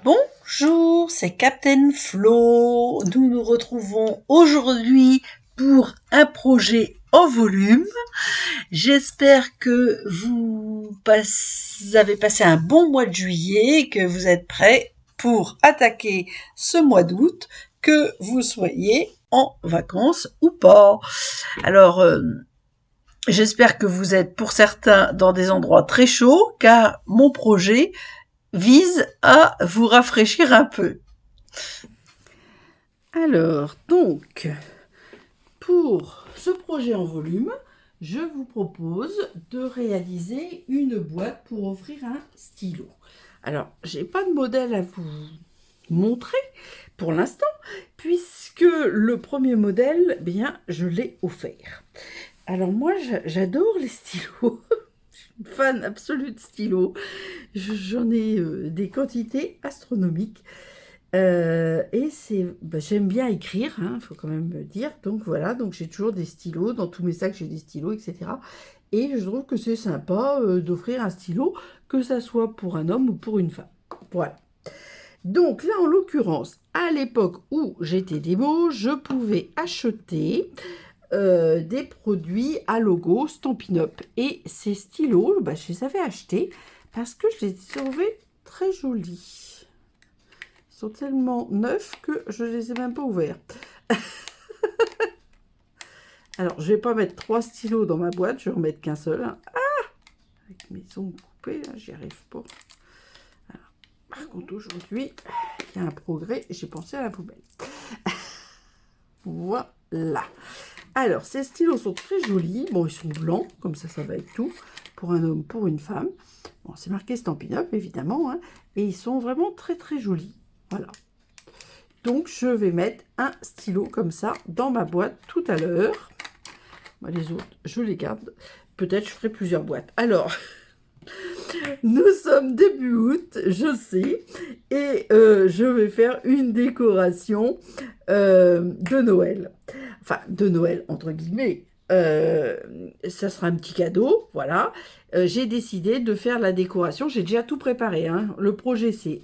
Bonjour, c'est Captain Flo. Nous nous retrouvons aujourd'hui pour un projet en volume. J'espère que vous avez passé un bon mois de juillet et que vous êtes prêts pour attaquer ce mois d'août, que vous soyez en vacances ou pas. Alors, j'espère que vous êtes pour certains dans des endroits très chauds, car mon projet vise à vous rafraîchir un peu. Alors, donc, pour ce projet en volume, je vous propose de réaliser une boîte pour offrir un stylo. Alors, j'ai pas de modèle à vous montrer pour l'instant, puisque le premier modèle, bien, je l'ai offert. Alors moi, j'adore les stylos. Je suis une fan absolue de stylos. J'en ai des quantités astronomiques. Et j'aime bien écrire, hein, faut quand même le dire. Donc voilà, donc j'ai toujours des stylos. Dans tous mes sacs, j'ai des stylos, etc. Et je trouve que c'est sympa d'offrir un stylo, que ça soit pour un homme ou pour une femme. Voilà. Donc là, en l'occurrence, à l'époque où j'étais démo, je pouvais acheter des produits à logo Stampin' Up. Et ces stylos, je les avais achetés parce que je les trouvais très jolis. Ils sont tellement neufs que je ne les ai même pas ouverts. Alors, je ne vais pas mettre 3 stylos dans ma boîte, je vais en mettre qu'un seul. Ah, avec mes ongles coupés, j'y arrive pas. Alors, par contre, aujourd'hui, il y a un progrès, j'ai pensé à la poubelle. Voilà. Alors, ces stylos sont très jolis. Bon, ils sont blancs, comme ça va être tout, pour un homme, pour une femme. Bon, c'est marqué Stampin' Up, évidemment, hein, et ils sont vraiment très, très jolis. Voilà. Donc, je vais mettre un stylo comme ça dans ma boîte tout à l'heure. Les autres, je les garde. Peut-être je ferai plusieurs boîtes. Alors, nous sommes début août, je sais, et je vais faire une décoration de Noël. Enfin, de Noël, entre guillemets. Ça sera un petit cadeau, voilà. J'ai décidé de faire la décoration. J'ai déjà tout préparé, hein. Le projet, c'est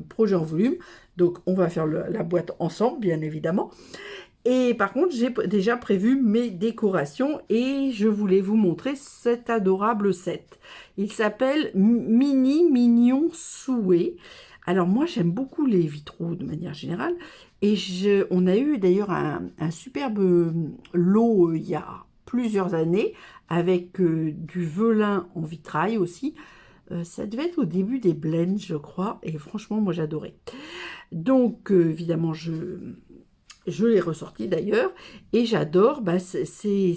projet en volume. Donc, on va faire la boîte ensemble, bien évidemment. Et par contre, j'ai déjà prévu mes décorations et je voulais vous montrer cet adorable set. Il s'appelle Mini Mignon Souhait. Alors moi, j'aime beaucoup les vitraux de manière générale. Et on a eu d'ailleurs un superbe lot il y a plusieurs années avec du velin en vitrail aussi. Ça devait être au début des blends, je crois. Et franchement, moi, j'adorais. Donc, évidemment, je l'ai ressorti d'ailleurs, et j'adore, c'est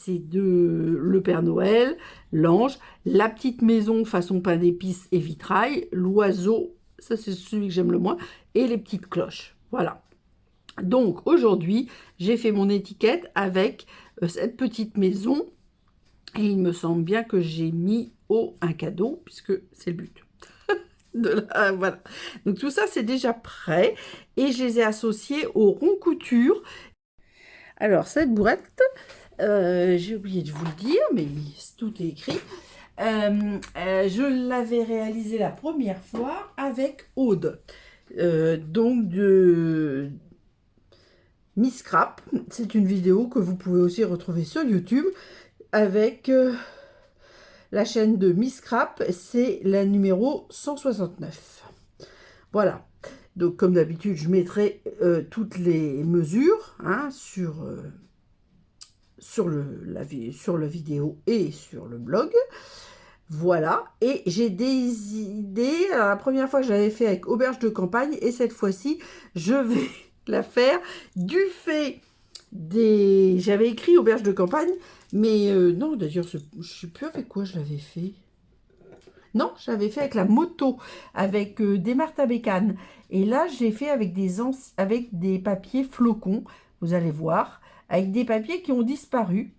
de le Père Noël, l'ange, la petite maison façon pain d'épices et vitrail, l'oiseau, ça c'est celui que j'aime le moins, et les petites cloches. Voilà. Donc aujourd'hui, j'ai fait mon étiquette avec cette petite maison, et il me semble bien que j'ai mis un cadeau, puisque c'est le but. Voilà. Donc tout ça, c'est déjà prêt. Et je les ai associés au rond couture. Alors, cette boîte, j'ai oublié de vous le dire, mais tout est écrit. Je l'avais réalisée la première fois avec Aude. Donc, de Miss Scrap. C'est une vidéo que vous pouvez aussi retrouver sur YouTube avec la chaîne de Miss Scrap. C'est la numéro 169. Voilà. Donc, comme d'habitude, je mettrai toutes les mesures hein, sur la vidéo et sur le blog. Voilà. Et j'ai des idées. Alors, la première fois, je l'avais fait avec auberge de campagne. Et cette fois-ci, je vais la faire du fait des... J'avais écrit auberge de campagne. Mais non, d'ailleurs, je ne sais plus avec quoi je l'avais fait. Non, j'avais fait avec la moto, avec des martes à bécane. Et là, j'ai fait avec des papiers flocons, vous allez voir, avec des papiers qui ont disparu,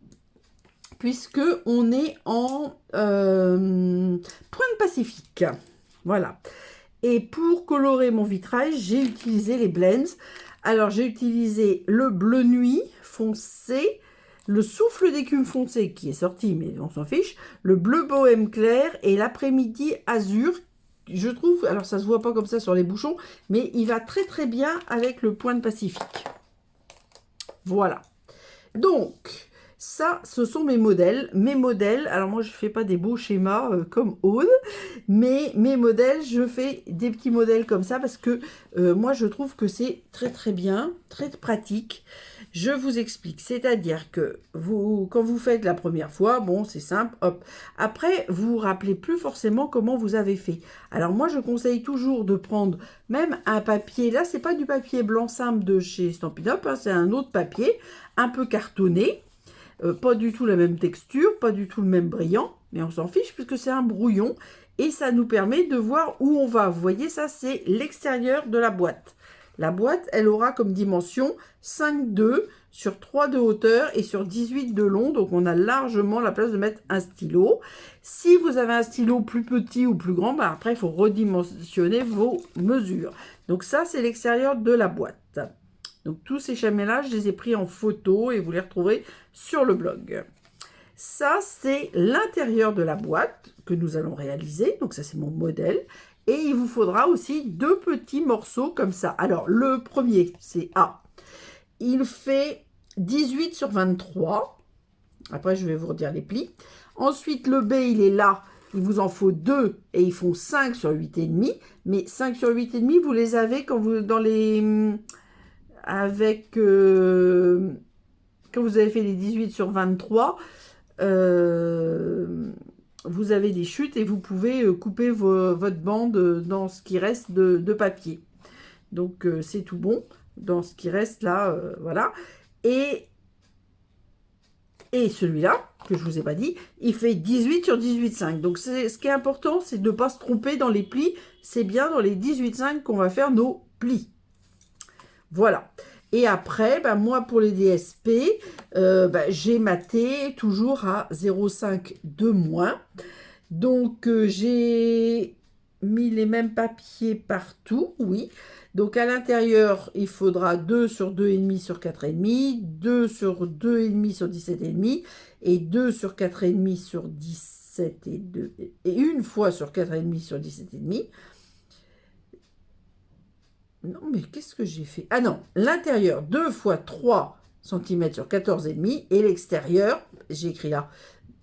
puisque on est en pointe Pacifique. Voilà. Et pour colorer mon vitrail, j'ai utilisé les blends. Alors, j'ai utilisé le bleu nuit foncé, le souffle d'écume foncé qui est sorti, mais on s'en fiche, le bleu bohème clair et l'après-midi azur je trouve, alors ça se voit pas comme ça sur les bouchons, mais il va très très bien avec le point de Pacifique. Voilà. Donc, ça, ce sont mes modèles. Mes modèles, alors moi, je fais pas des beaux schémas comme Aude, mais mes modèles, je fais des petits modèles comme ça parce que moi, je trouve que c'est très très bien, très pratique. Je vous explique, c'est-à-dire que vous, quand vous faites la première fois, bon, c'est simple, hop. Après, vous vous rappelez plus forcément comment vous avez fait. Alors moi, je conseille toujours de prendre même un papier. Là, c'est pas du papier blanc simple de chez Stampin' Up, hein, c'est un autre papier, un peu cartonné, pas du tout la même texture, pas du tout le même brillant, mais on s'en fiche puisque c'est un brouillon et ça nous permet de voir où on va. Vous voyez, ça, c'est l'extérieur de la boîte. La boîte, elle aura comme dimension 5,2 sur 3 de hauteur et sur 18 de long. Donc, on a largement la place de mettre un stylo. Si vous avez un stylo plus petit ou plus grand, bah après, il faut redimensionner vos mesures. Donc, ça, c'est l'extérieur de la boîte. Donc, tous ces schémas-là, je les ai pris en photo et vous les retrouverez sur le blog. Ça, c'est l'intérieur de la boîte que nous allons réaliser. Donc, ça, c'est mon modèle. Et il vous faudra aussi 2 petits morceaux comme ça. Alors, le premier, c'est A. Il fait 18 sur 23. Après, je vais vous redire les plis. Ensuite, le B, il est là. Il vous en faut 2 et ils font 5 sur 8,5. Mais 5 sur 8,5, vous les avez quand vous dans les... avec... quand vous avez fait les 18 sur 23... vous avez des chutes et vous pouvez couper votre bande dans ce qui reste de papier. Donc, c'est tout bon dans ce qui reste là, voilà. Et celui-là, que je ne vous ai pas dit, il fait 18 sur 18,5. Donc, ce qui est important, c'est de ne pas se tromper dans les plis. C'est bien dans les 18,5 qu'on va faire nos plis. Voilà. Et après, ben moi, pour les DSP, j'ai maté toujours à 0,5 de moins. Donc, j'ai mis les mêmes papiers partout, oui. Donc, à l'intérieur, il faudra 2 sur 2,5 sur 4,5, 2 sur 2,5 sur 17,5 et 2 sur 4,5 sur 17 et 2, et une fois sur 4,5 sur 17,5. Non, mais qu'est-ce que j'ai fait? Ah non, l'intérieur, 2 fois 3 cm sur 14,5 et l'extérieur, j'ai écrit là.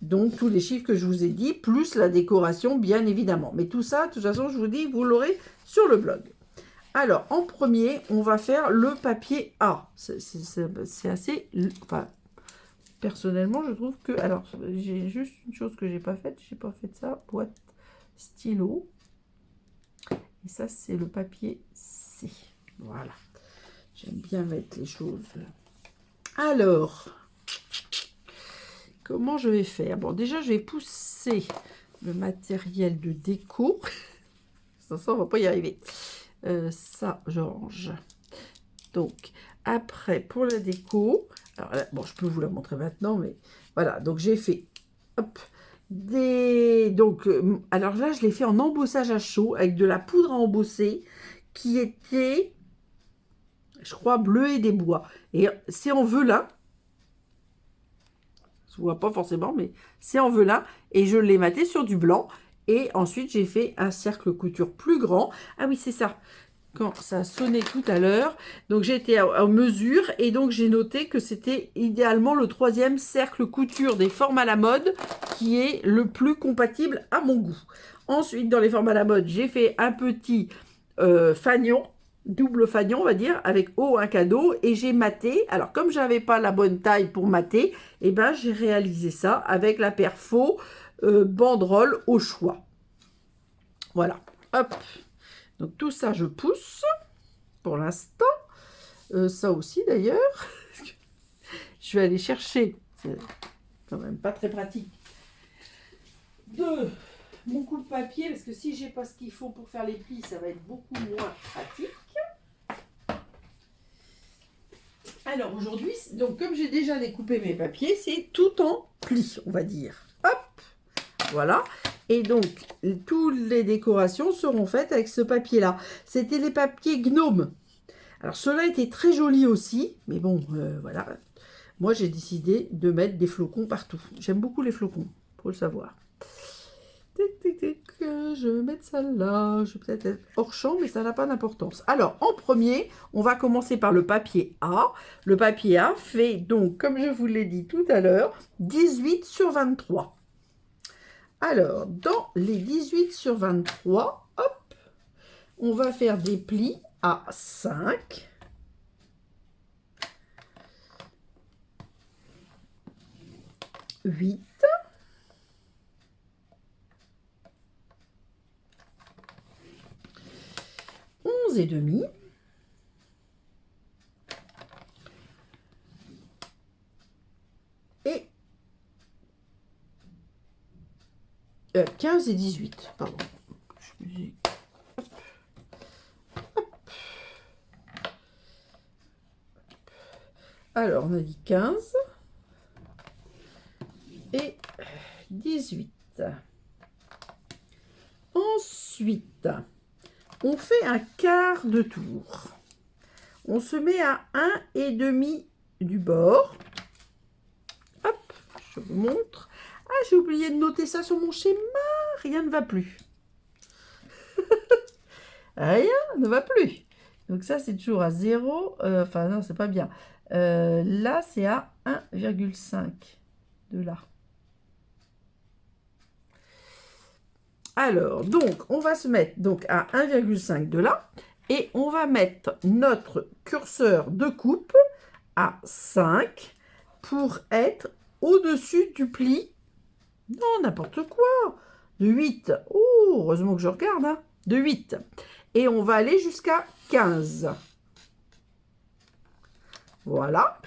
Donc, tous les chiffres que je vous ai dit, plus la décoration, bien évidemment. Mais tout ça, de toute façon, je vous dis, vous l'aurez sur le blog. Alors, en premier, on va faire le papier A. C'est assez... Enfin, personnellement, je trouve que... Alors, j'ai juste une chose que j'ai pas faite. J'ai pas fait ça. Boîte stylo. Et ça, c'est le papier C. Voilà. J'aime bien mettre les choses. Alors, comment je vais faire? Bon, déjà, je vais pousser le matériel de déco. Ça, on va pas y arriver. Ça, je range. Donc, après, pour la déco, alors là, bon, je peux vous la montrer maintenant, mais voilà. Donc, j'ai fait, hop, donc, alors là, je l'ai fait en embossage à chaud avec de la poudre à embosser qui était, je crois, bleu et des bois. Et c'est en velin. Je ne vois pas forcément, mais c'est en velin. Et je l'ai maté sur du blanc. Et ensuite, j'ai fait un cercle couture plus grand. Ah oui, c'est ça. Quand ça a sonné tout à l'heure. Donc, j'ai été en mesure. Et donc, j'ai noté que c'était idéalement le 3e cercle couture des formes à la mode qui est le plus compatible à mon goût. Ensuite, dans les formes à la mode, j'ai fait un petit fanion, double fanion, on va dire, avec haut un cadeau. Et j'ai maté. Alors, comme je n'avais pas la bonne taille pour mater, eh ben, j'ai réalisé ça avec la paire faux banderole au choix. Voilà. Hop. Donc, tout ça, je pousse pour l'instant. Ça aussi, d'ailleurs. Je vais aller chercher. C'est quand même pas très pratique. De mon coup de papier, parce que si j'ai pas ce qu'il faut pour faire les plis, ça va être beaucoup moins pratique. Alors, aujourd'hui, donc comme j'ai déjà découpé mes papiers, c'est tout en plis, on va dire. Hop, voilà. Et donc, toutes les décorations seront faites avec ce papier-là. C'était les papiers Gnome. Alors, ceux-là étaient très jolis aussi. Mais bon, voilà. Moi, j'ai décidé de mettre des flocons partout. J'aime beaucoup les flocons, faut le savoir. Tic, tic, tic. que je mette celle-là? Je vais peut-être être hors champ, mais ça n'a pas d'importance. Alors, en premier, on va commencer par le papier A. Le papier A fait donc, comme je vous l'ai dit tout à l'heure, 18 sur 23. Alors, dans les 18 sur 23, hop, on va faire des plis à 5. 8. 11 et demi. Et 15 et 18, pardon. Alors, on a dit 15 et 18. Ensuite, on fait un quart de tour. On se met à 1,5 du bord. Hop, je vous montre. Ah, j'ai oublié de noter ça sur mon schéma. Rien ne va plus. Rien ne va plus. Donc ça, c'est toujours à 0. Enfin, non, c'est pas bien. Là, c'est à 1,5 de là. Alors, donc, on va se mettre donc à 1,5 de là. Et on va mettre notre curseur de coupe à 5 pour être au-dessus du pli. Non, n'importe quoi. De 8. Oh, heureusement que je regarde. Hein. De 8. Et on va aller jusqu'à 15. Voilà.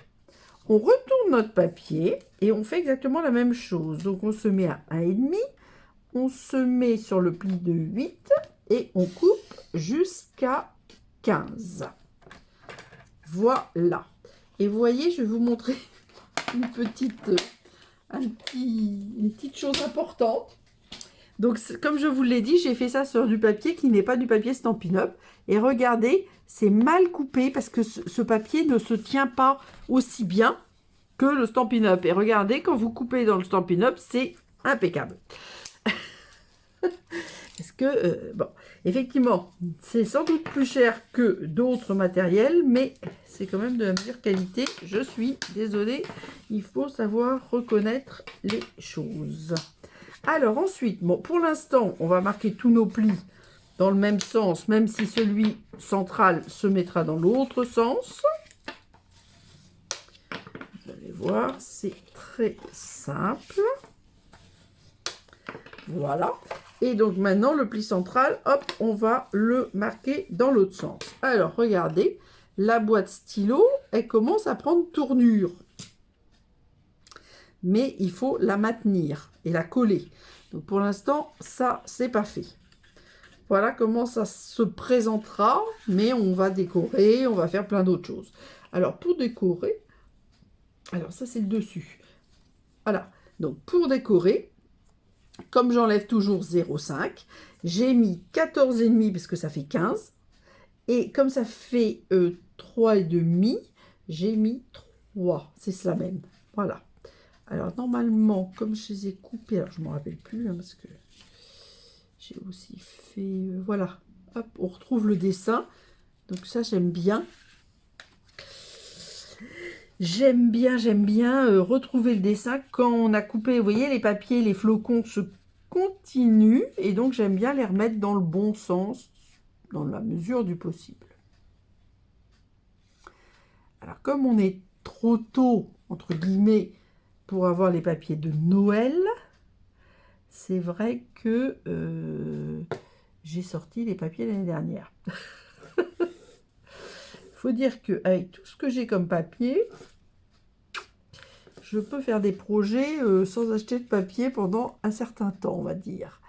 On retourne notre papier et on fait exactement la même chose. Donc, on se met à 1,5. On se met sur le pli de 8 et on coupe jusqu'à 15. Voilà. Et vous voyez, je vais vous montrer une petite chose importante. Donc, comme je vous l'ai dit, j'ai fait ça sur du papier qui n'est pas du papier Stampin' Up. Et regardez, c'est mal coupé parce que ce papier ne se tient pas aussi bien que le Stampin' Up. Et regardez, quand vous coupez dans le Stampin' Up, c'est impeccable. Parce que, bon, effectivement, c'est sans doute plus cher que d'autres matériels, mais c'est quand même de la meilleure qualité. Je suis désolée, il faut savoir reconnaître les choses. Alors ensuite, bon, pour l'instant, on va marquer tous nos plis dans le même sens, même si celui central se mettra dans l'autre sens. Vous allez voir, c'est très simple. Voilà. Et donc maintenant, le pli central, hop, on va le marquer dans l'autre sens. Alors, regardez, la boîte stylo, elle commence à prendre tournure. Mais il faut la maintenir et la coller. Donc pour l'instant, ça, c'est pas fait. Voilà comment ça se présentera, mais on va décorer, on va faire plein d'autres choses. Alors, pour décorer, alors ça, c'est le dessus. Voilà, donc pour décorer, comme j'enlève toujours 0,5, j'ai mis 14,5 parce que ça fait 15. Et comme ça fait 3,5, j'ai mis 3. C'est cela même. Voilà. Alors, normalement, comme je les ai coupés, alors je ne me rappelle plus, hein, parce que j'ai aussi fait... voilà. Hop, on retrouve le dessin. Donc ça, j'aime bien. J'aime bien retrouver le dessin quand on a coupé. Vous voyez, les papiers, les flocons se continuent. Et donc, j'aime bien les remettre dans le bon sens, dans la mesure du possible. Alors, comme on est trop tôt, entre guillemets, pour avoir les papiers de Noël, c'est vrai que j'ai sorti les papiers l'année dernière. Il faut dire qu'avec tout ce que j'ai comme papier, je peux faire des projets sans acheter de papier pendant un certain temps, on va dire.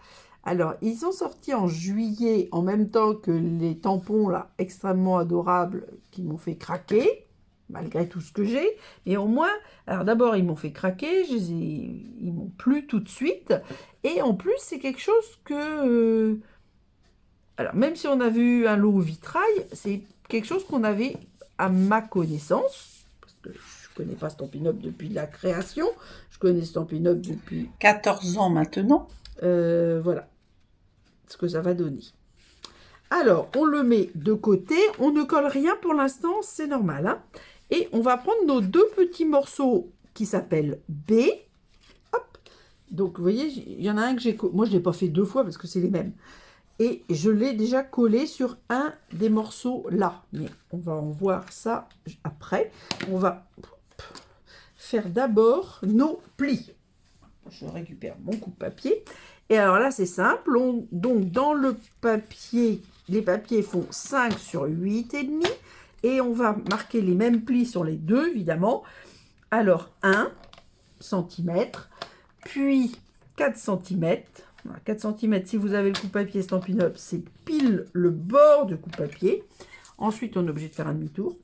Alors, ils sont sortis en juillet, en même temps que les tampons là, extrêmement adorables qui m'ont fait craquer, malgré tout ce que j'ai. Mais au moins, alors d'abord, ils m'ont fait craquer, ils m'ont plu tout de suite. Et en plus, c'est quelque chose que... alors, même si on avait eu un lot au vitrail, c'est quelque chose qu'on avait, à ma connaissance, parce que je connais pas Stampin' Up depuis la création, je connais Stampin' Up depuis 14 ans maintenant. Voilà. ce que ça va donner. Alors, on le met de côté. On ne colle rien pour l'instant, c'est normal. Hein. Et on va prendre nos deux petits morceaux qui s'appellent B. Hop. Donc, vous voyez, il y en a un que j'ai... Moi, je ne l'ai pas fait 2 fois parce que c'est les mêmes. Et je l'ai déjà collé sur un des morceaux là. Mais on va en voir ça après. On va faire d'abord nos plis. Je récupère mon coupe-papier. Et alors là, c'est simple. Donc, dans le papier, les papiers font 5 sur 8 et demi. Et on va marquer les mêmes plis sur les deux, évidemment. Alors, 1 cm, puis 4 cm. 4 cm, si vous avez le coupe-papier Stampin' Up, c'est pile le bord du coupe-papier. Ensuite, on est obligé de faire un demi-tour.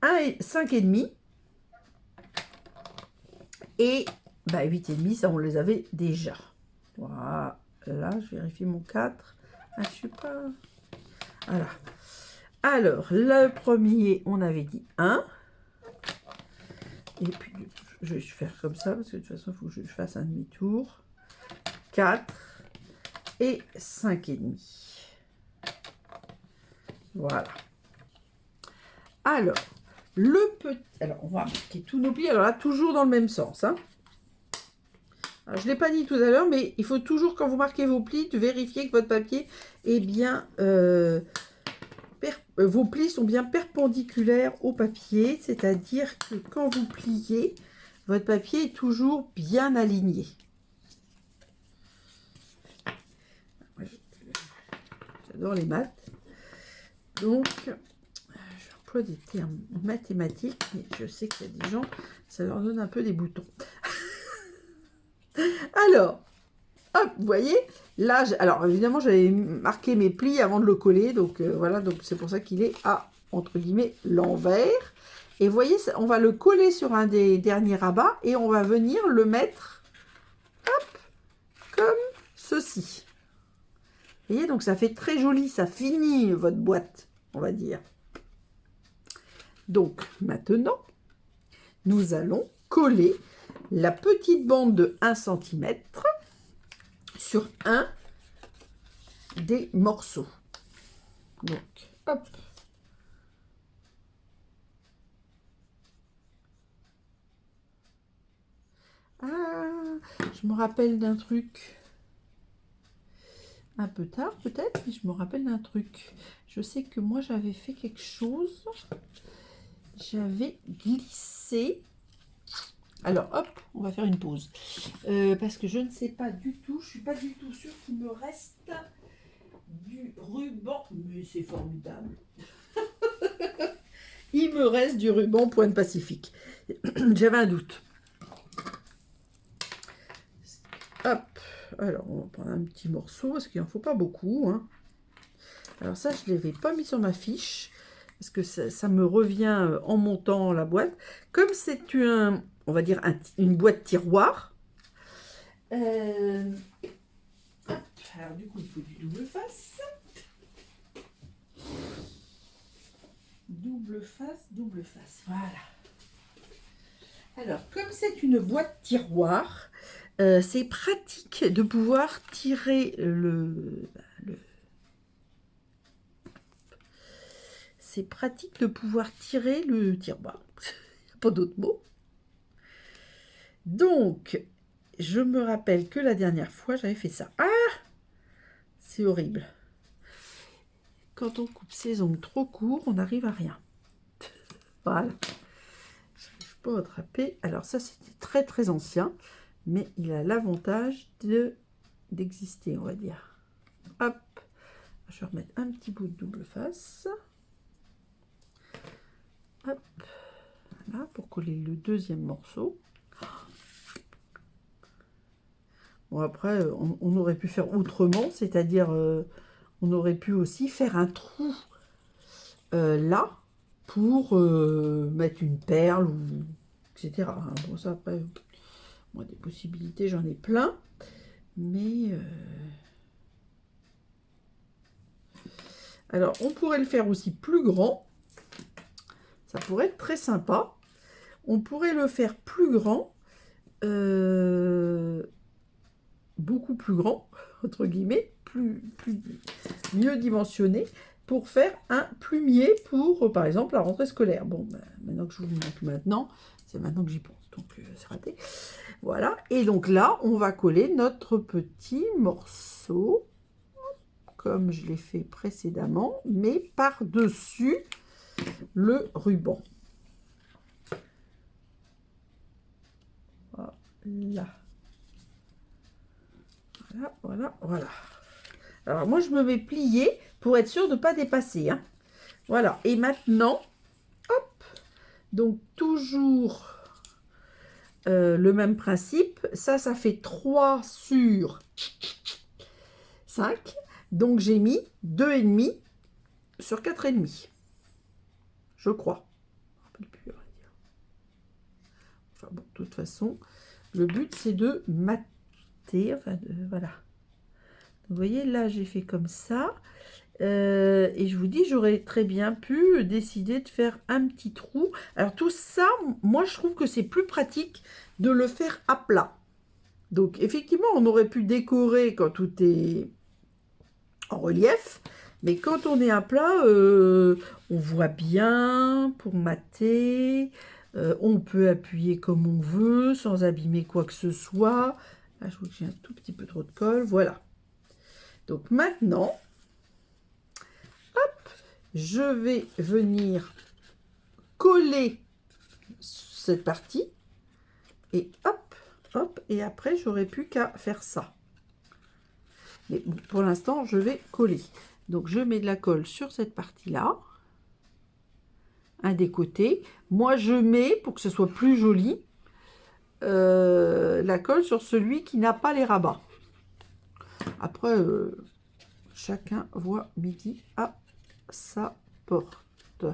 5,5. Et 8,5, ça, on les avait déjà. Voilà, je vérifie mon 4. Ah, je sais pas. Voilà. Alors, le premier, on avait dit 1. Et puis, je vais faire comme ça, parce que de toute façon, il faut que je fasse un demi-tour. 4 et 5,5. Voilà. Alors, alors, on va marquer tous nos plis. Alors là, toujours dans le même sens. Hein. Alors, je ne l'ai pas dit tout à l'heure, mais il faut toujours, quand vous marquez vos plis, de vérifier que votre papier est bien... vos plis sont bien perpendiculaires au papier, c'est-à-dire que quand vous pliez, votre papier est toujours bien aligné. J'adore les maths. Donc, j'emploie des termes mathématiques, mais je sais qu'il y a des gens, ça leur donne un peu des boutons. Alors, hop, vous voyez, là, alors évidemment, j'avais marqué mes plis avant de le coller, donc voilà, donc c'est pour ça qu'il est à, entre guillemets, l'envers. Et vous voyez, on va le coller sur un des derniers rabats et on va venir le mettre, hop, comme ceci. Vous voyez, donc ça fait très joli, ça finit votre boîte, on va dire. Donc, maintenant, nous allons coller la petite bande de 1 cm sur un des morceaux. Donc, hop. Ah, je me rappelle d'un truc. Un peu tard peut-être, mais je me rappelle d'un truc. Je sais que moi j'avais fait quelque chose. J'avais glissé. Alors hop, on va faire une pause. Parce que je ne sais pas du tout, je suis pas du tout sûre qu'il me reste du ruban. Mais c'est formidable. Il me reste du ruban Pointe Pacifique. J'avais un doute. Hop. Alors, on va prendre un petit morceau, parce qu'il n'en faut pas beaucoup. Hein. Alors ça, je ne l'avais pas mis sur ma fiche, parce que ça me revient en montant la boîte. Comme c'est on va dire, une boîte tiroir. Hop, alors du coup, il faut du double face. Double face, voilà. Alors, comme c'est une boîte tiroir, c'est pratique de pouvoir tirer c'est pratique de pouvoir tirer le tiroir. Pas d'autre mot. Donc, je me rappelle que la dernière fois, j'avais fait ça. Ah! C'est horrible. Quand on coupe ses ongles trop courts, on n'arrive à rien. Voilà. Je n'arrive pas à attraper. Alors ça, c'était très très ancien. Mais il a l'avantage d'exister, on va dire. Hop, je vais remettre un petit bout de double face. Hop, voilà, pour coller le deuxième morceau. Bon, après, on aurait pu faire autrement, c'est-à-dire, on aurait pu aussi faire un trou là, pour mettre une perle, ou, etc. Hein. Bon, ça, après... Moi, des possibilités, j'en ai plein. Mais... Alors, on pourrait le faire aussi plus grand. Ça pourrait être très sympa. On pourrait le faire plus grand. Beaucoup plus grand. entre guillemets, mieux dimensionné pour faire un plumier pour, par exemple, la rentrée scolaire. Bon, ben, maintenant que je vous le montre maintenant, c'est maintenant que j'y pense, donc c'est raté. Voilà, et donc là, on va coller notre petit morceau, comme je l'ai fait précédemment, mais par-dessus le ruban. Voilà. Voilà, voilà, voilà. Alors, moi, je me mets plié pour être sûr de ne pas dépasser. Hein. Voilà, et maintenant, hop, donc toujours le même principe. Ça fait 3 sur 5. Donc, j'ai mis 2,5 sur 4,5. Je crois. Enfin bon, de toute façon, le but, c'est de mater. Enfin, voilà. Vous voyez, là, j'ai fait comme ça. Et je vous dis, j'aurais très bien pu décider de faire un petit trou. Alors, tout ça, moi, je trouve que c'est plus pratique de le faire à plat. Donc, effectivement, on aurait pu décorer quand tout est en relief. Mais quand on est à plat, on voit bien pour mater. On peut appuyer comme on veut, sans abîmer quoi que ce soit. Là, je vois que j'ai un tout petit peu trop de colle. Voilà. Donc maintenant, hop, je vais venir coller cette partie. Et hop, hop, et après, j'aurais plus qu'à faire ça. Mais bon, pour l'instant, je vais coller. Donc, je mets de la colle sur cette partie-là. Un des côtés. Moi, je mets, pour que ce soit plus joli, la colle sur celui qui n'a pas les rabats. Après, chacun voit midi à sa porte.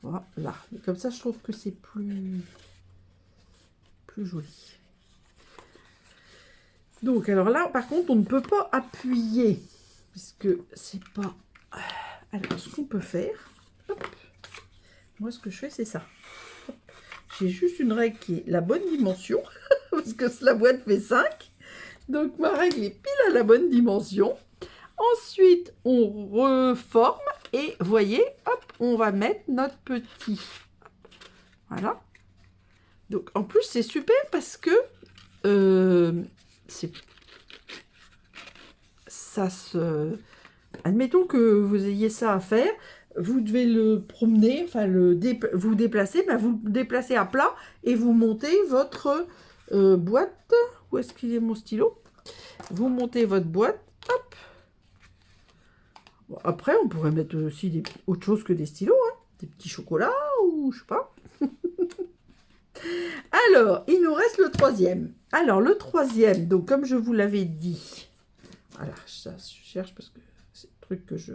Voilà. Et comme ça, je trouve que c'est plus joli. Donc, alors là, par contre, on ne peut pas appuyer, puisque c'est pas... Alors, ce qu'on peut faire, hop, moi, ce que je fais, c'est ça. J'ai juste une règle qui est la bonne dimension, parce que la boîte fait 5. Donc, ma règle est pile à la bonne dimension. Ensuite, on reforme et, voyez, hop, on va mettre notre petit. Voilà. Donc, en plus, c'est super parce que ça se... Admettons que vous ayez ça à faire, vous devez le promener, enfin vous déplacer, ben vous déplacez à plat et vous montez votre boîte. Où est-ce qu'il est mon stylo? Vous montez votre boîte, hop. Bon, après, on pourrait mettre aussi autre chose que des stylos, hein, des petits chocolats ou je sais pas. Alors, il nous reste le troisième. Alors, le troisième, donc comme je vous l'avais dit, voilà, ça, je cherche parce que c'est un truc que je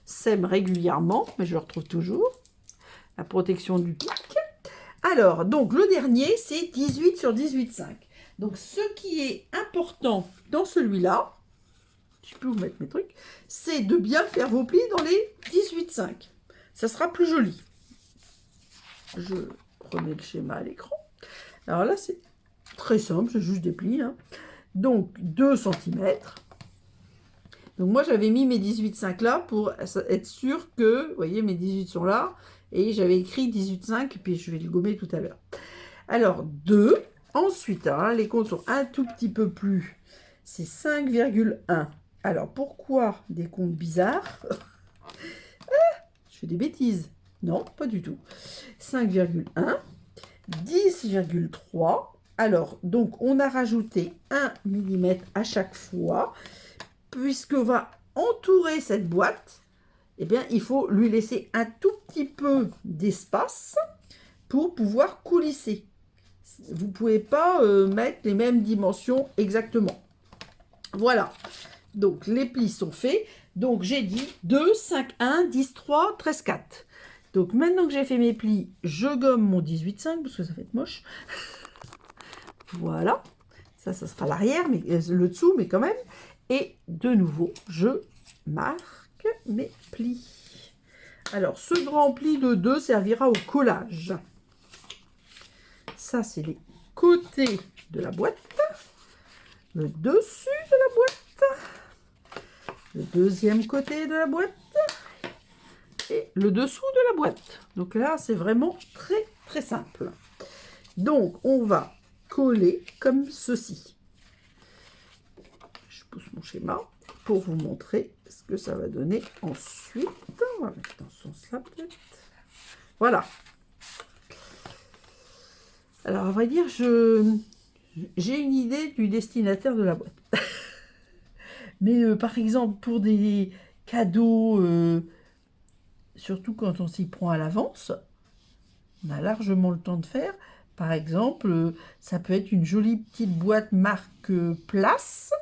sème régulièrement, mais je le retrouve toujours. La protection du pic. Alors, donc, le dernier, c'est 18 sur 18,5. Donc, ce qui est important dans celui-là, je peux vous mettre mes trucs, c'est de bien faire vos plis dans les 18,5. Ça sera plus joli. Je remets le schéma à l'écran. Alors là, c'est très simple, c'est juste des plis. Hein. Donc, 2 cm. Donc, moi, j'avais mis mes 18,5 là pour être sûr que, vous voyez, mes 18 sont là. Et j'avais écrit 18,5, et puis je vais le gommer tout à l'heure. Alors, 2. Ensuite, hein, les comptes sont un tout petit peu plus. C'est 5,1. Alors, pourquoi des comptes bizarres? Je fais des bêtises. Non, pas du tout. 5,1. 10,3. Alors, donc, on a rajouté 1 mm à chaque fois. Puisqu'on va entourer cette boîte, eh bien, il faut lui laisser un tout petit peu d'espace pour pouvoir coulisser. Vous ne pouvez pas mettre les mêmes dimensions exactement. Voilà. Donc, les plis sont faits. Donc, j'ai dit 2, 5, 1, 10, 3, 13, 4. Donc, maintenant que j'ai fait mes plis, je gomme mon 18,5 parce que ça fait être moche. Voilà. Ça sera l'arrière, mais le dessous, mais quand même. Et de nouveau, je marque mes plis. Alors, ce grand pli de 2 servira au collage. Ça, c'est les côtés de la boîte. le dessus de la boîte, le deuxième côté de la boîte et le dessous de la boîte. Donc là, c'est vraiment très très simple. Donc, on va coller comme ceci. Je pousse mon schéma pour vous montrer ce que ça va donner ensuite. On va mettre dans ce sens-là peut-être. Voilà. Alors, à vrai dire, j'ai une idée du destinataire de la boîte. Mais par exemple, pour des cadeaux, surtout quand on s'y prend à l'avance, on a largement le temps de faire. Par exemple, ça peut être une jolie petite boîte marque Place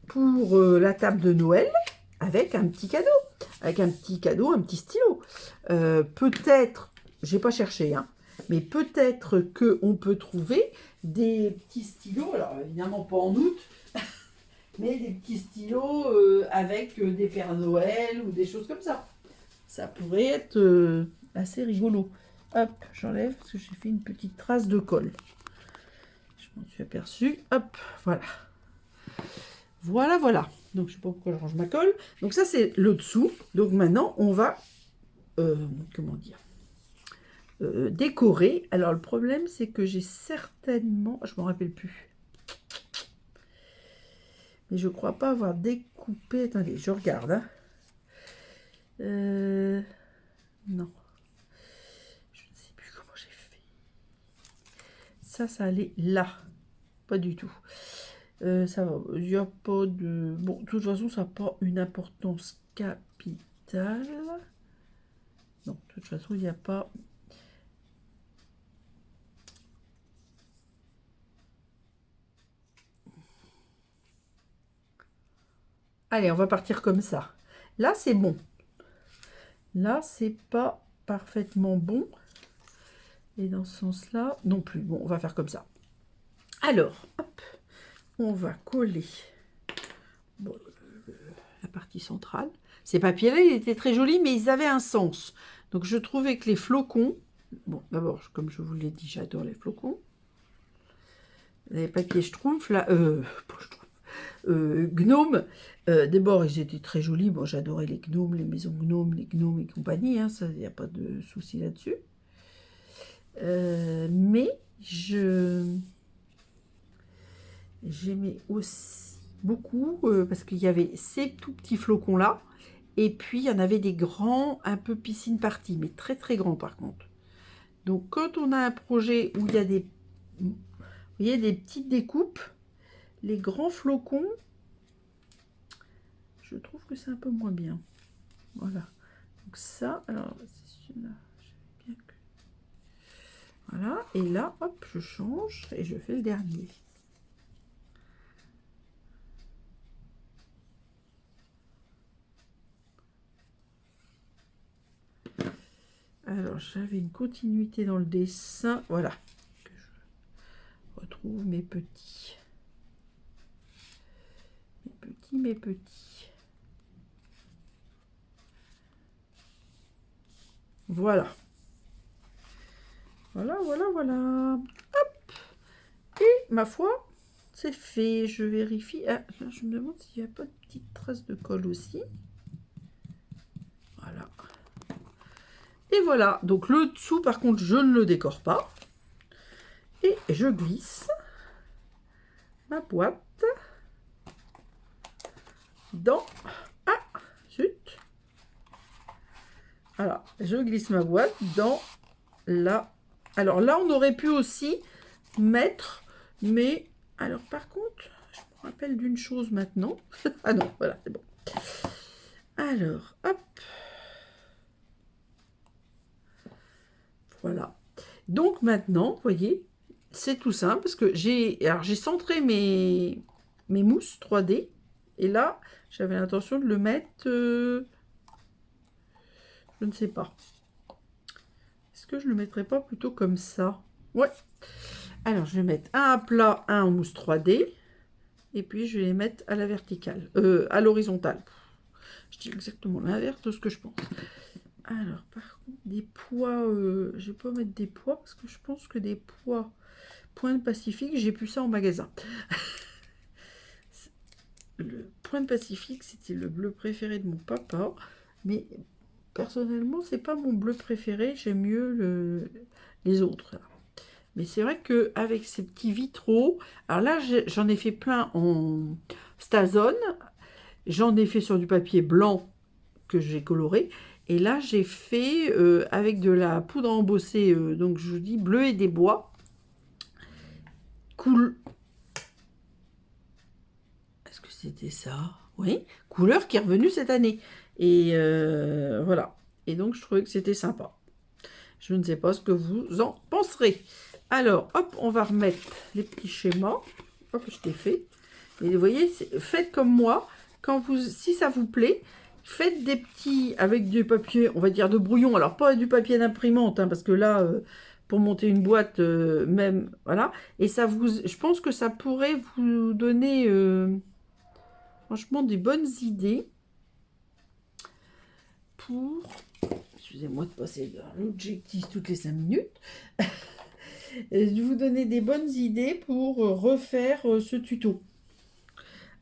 pour la table de Noël avec un petit cadeau. Avec un petit stylo. Peut-être, j'ai pas cherché, hein, mais peut-être qu'on peut trouver des petits stylos, alors évidemment pas en août, mais des petits stylos avec des Pères Noël ou des choses comme ça. Ça pourrait être assez rigolo. Hop, j'enlève parce que j'ai fait une petite trace de colle. Je m'en suis aperçue. Hop, voilà. Voilà, voilà. Donc, je ne sais pas pourquoi je range ma colle. Donc, ça, c'est le dessous. Donc, maintenant, on va, comment dire, décorer. Alors, le problème, c'est que j'ai certainement, je ne me rappelle plus. Mais je ne crois pas avoir découpé. Attendez, je regarde. Hein. Non. Je ne sais plus comment j'ai fait. Ça allait là. Pas du tout. Ça va. Il n'y a pas de... Bon, de toute façon, ça n'a pas une importance capitale. Non, de toute façon, il n'y a pas... Allez, on va partir comme ça. Là, c'est bon. Là, c'est pas parfaitement bon. Et dans ce sens-là, non plus. Bon, on va faire comme ça. Alors, hop, on va coller bon, la partie centrale. Ces papiers-là, ils étaient très jolis, mais ils avaient un sens. Donc, je trouvais que les flocons... Bon, d'abord, comme je vous l'ai dit, j'adore les flocons. Les papiers Schtroumpf, là... Gnome, d'abord ils étaient très jolis, bon j'adorais les gnomes, les maisons gnomes, les gnomes et compagnie, hein, ça il n'y a pas de souci là-dessus. Mais j'aimais aussi beaucoup parce qu'il y avait ces tout petits flocons là, et puis il y en avait des grands, un peu piscine party, mais très très grands par contre. Donc quand on a un projet où il y a des, vous voyez, des petites découpes, les grands flocons, je trouve que c'est un peu moins bien. Voilà. Donc ça, alors, c'est celui-là. Bien que... Voilà. Et là, hop, je change et je fais le dernier. Alors, j'avais une continuité dans le dessin. Voilà. Que je retrouve mes petits. Mes petits. Voilà. Voilà, voilà, voilà. Hop. Et ma foi, c'est fait. Je vérifie. Ah, là, je me demande s'il n'y a pas de petite trace de colle aussi. Voilà. Et voilà. Donc le dessous, par contre, je ne le décore pas. Et je glisse ma boîte dans... Ah, zut. Voilà, je glisse ma boîte dans la... Alors là, on aurait pu aussi mettre, mais... Alors par contre, je me rappelle d'une chose maintenant. Ah non, voilà, c'est bon. Alors, hop. Voilà. Donc maintenant, vous voyez, c'est tout simple parce que j'ai centré mes mousses 3D. Et là, j'avais l'intention de le mettre... je ne sais pas. Est-ce que je le mettrais pas plutôt comme ça? Ouais. Alors, je vais mettre un à plat, un en mousse 3D. Et puis, je vais les mettre à la verticale. À l'horizontale. Je dis exactement l'inverse de ce que je pense. Alors, par contre, des poids... je vais pas mettre des poids parce que je pense que des poids Point Pacifique, j'ai plus ça en magasin. le Pointe Pacifique, c'était le bleu préféré de mon papa. Mais personnellement, c'est pas mon bleu préféré. J'aime mieux les autres. Là. Mais c'est vrai qu'avec ces petits vitraux... Alors là, j'en ai fait plein en Stazone. J'en ai fait sur du papier blanc que j'ai coloré. Et là, j'ai fait avec de la poudre embossée, donc je vous dis bleu et des bois. Cool. Est-ce que c'était ça? Oui, couleur qui est revenue cette année. Et voilà. Et donc, je trouvais que c'était sympa. Je ne sais pas ce que vous en penserez. Alors, hop, on va remettre les petits schémas. Hop, je t'ai fait. Et vous voyez, faites comme moi. Si ça vous plaît, faites des petits avec du papier, on va dire de brouillon. Alors, pas du papier d'imprimante, hein, parce que là, pour monter une boîte, même, voilà. Et je pense que ça pourrait vous donner, franchement, des bonnes idées pour... Excusez-moi de passer dans l'objectif toutes les 5 minutes. De vous donner des bonnes idées pour refaire ce tuto.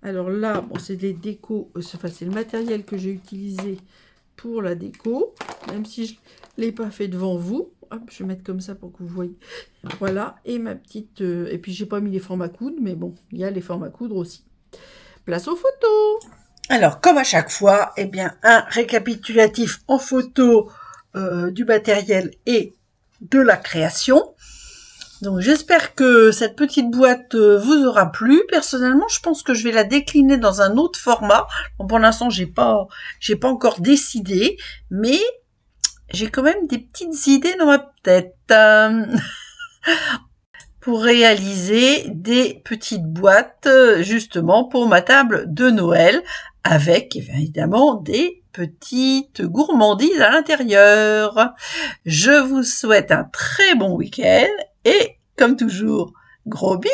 Alors là, bon, c'est des décos, enfin, c'est le matériel que j'ai utilisé pour la déco, même si je ne l'ai pas fait devant vous. Hop, je vais mettre comme ça pour que vous voyez. Voilà, et ma petite... et puis, j'ai pas mis les formes à coudre, mais bon, il y a les formes à coudre aussi. Place aux photos. Alors, comme à chaque fois, eh bien, un récapitulatif en photo du matériel et de la création. Donc j'espère que cette petite boîte vous aura plu. Personnellement, je pense que je vais la décliner dans un autre format. Bon, pour l'instant, j'ai pas encore décidé, mais j'ai quand même des petites idées dans ma tête pour réaliser des petites boîtes justement pour ma table de Noël avec évidemment des petites gourmandises à l'intérieur. Je vous souhaite un très bon week-end et comme toujours, gros bisous!